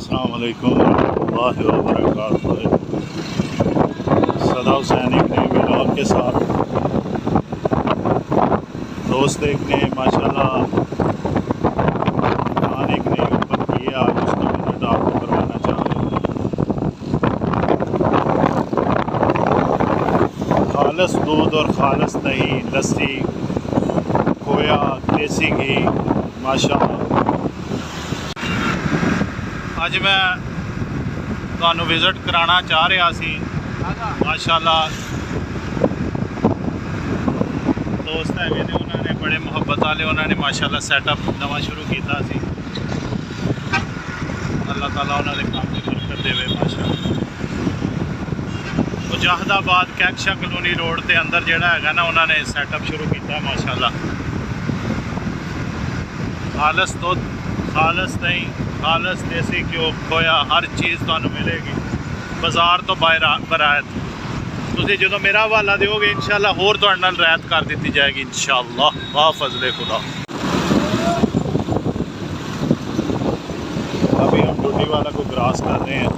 अस्सलाम वालेकुम रहमतुल्लाहि व बरकातुहू। सदा हुसैन एक नए व्लॉग के साथ दोस्त एक ने माशाल्लाह दुकान एक नई ओपन की है। आज उसका विजिट आपको करवाना चाह रहे हैं। खालस दूध और खालस दही, लस्सी, खोया, देसी घी माशाल्लाह। अज मैं तुहानू विजिट कराना चाह रहा सी माशाल्लाह। दोस्त है ने उन्होंने बड़े मुहब्बत वाले उन्होंने माशाल्लाह सैटअप नवा शुरू किया सी। अल्लाह ताला उन्होंने काम की बरकत देवे माशाल्लाह। मुजाहिदाबाद कैक्शा कलोनी रोड के अंदर जोड़ा है ना उन्होंने सैटअप शुरू किया माशाल्लाह। खालस दूध, खालस दही, खालस देसी घ्यो, खोया हर चीज़ तुहानू मिलेगी बाज़ार तो बरायत। तुसीं जो मेरा हवाला दोगे इंशाल्लाह होर तुहाडे नाल रियायत कर दी जाएगी इंशाल्लाह। वाह फजले खुदा। अभी हम डोडी वाला को क्रॉस कर रहे हैं।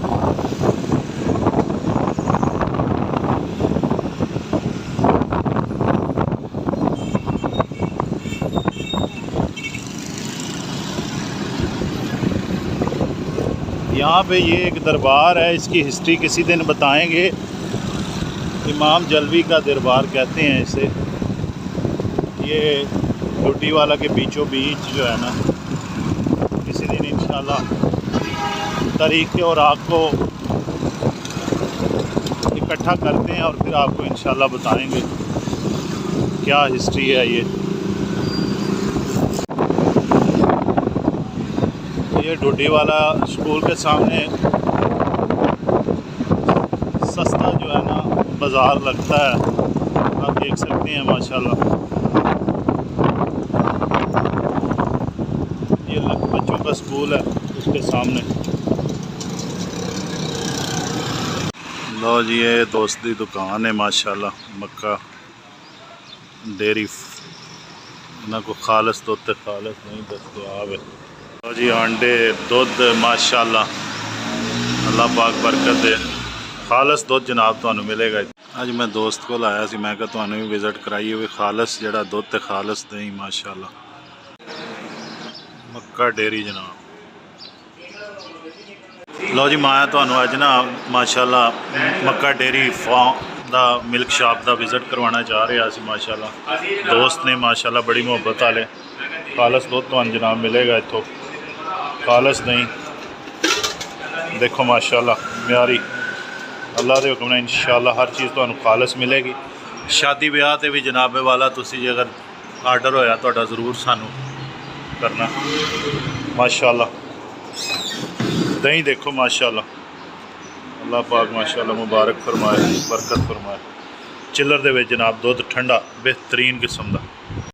यहाँ पे ये एक दरबार है, इसकी हिस्ट्री किसी दिन बताएंगे। इमाम जलवी का दरबार कहते हैं इसे। ये डोडी वाला के बीचों बीच जो है ना, किसी दिन इंशाल्लाह तारीख़ और आग को इकट्ठा करते हैं और फिर आपको इंशाल्लाह बताएंगे क्या हिस्ट्री है। ये डोडी वाला स्कूल के सामने सस्ता जो है ना बाज़ार लगता है, आप देख सकते हैं माशाल्लाह। ये बच्चों का स्कूल है उसके सामने। लो जी ये दोस्त की दुकान है माशाल्लाह। मक्का डेयरी इन्हों को खालस दुध ते खालस नहीं दस्तयाब है। लो जी अंडे दुध माशाल्लाह अल्लाह पाक बरकत दे। खालस दुध जनाब तुहानू मिलेगा। अज मैं दोस्त को आया सी, मैं कहा तुहानू भी विजिट कराइए भी खालस जड़ा दुध ते खालस दही माशाल्लाह। मक्का डेयरी जनाब। लो जी मैं तुहानू अज ना माशाल्लाह मक्का डेयरी फार्म दा मिल्क शॉप का विजिट करवाना चाह रहा सी माशाल्लाह। दोस्त ने माशाल्लाह बड़ी मुहब्बत वाले खालस दुध तुहानू जनाब मिलेगा इत्थों। खालस दही देखो माशाल्लाह म्यारी अल्लाह के हुक्म ने इंशाल्लाह हर चीज़ तुहानू खालस मिलेगी। शादी ब्याह ते भी जनाबे वाला तुसी जे अगर आर्डर होया तुहाडा ज़रूर सानू करना माशाल्लाह। दही देखो माशाल्लाह अल्लाह पाक माशाल्लाह मुबारक फरमाए, बरकत फरमाए। चिल्लर दे विच जनाब दुध ठंडा बेहतरीन किस्म का।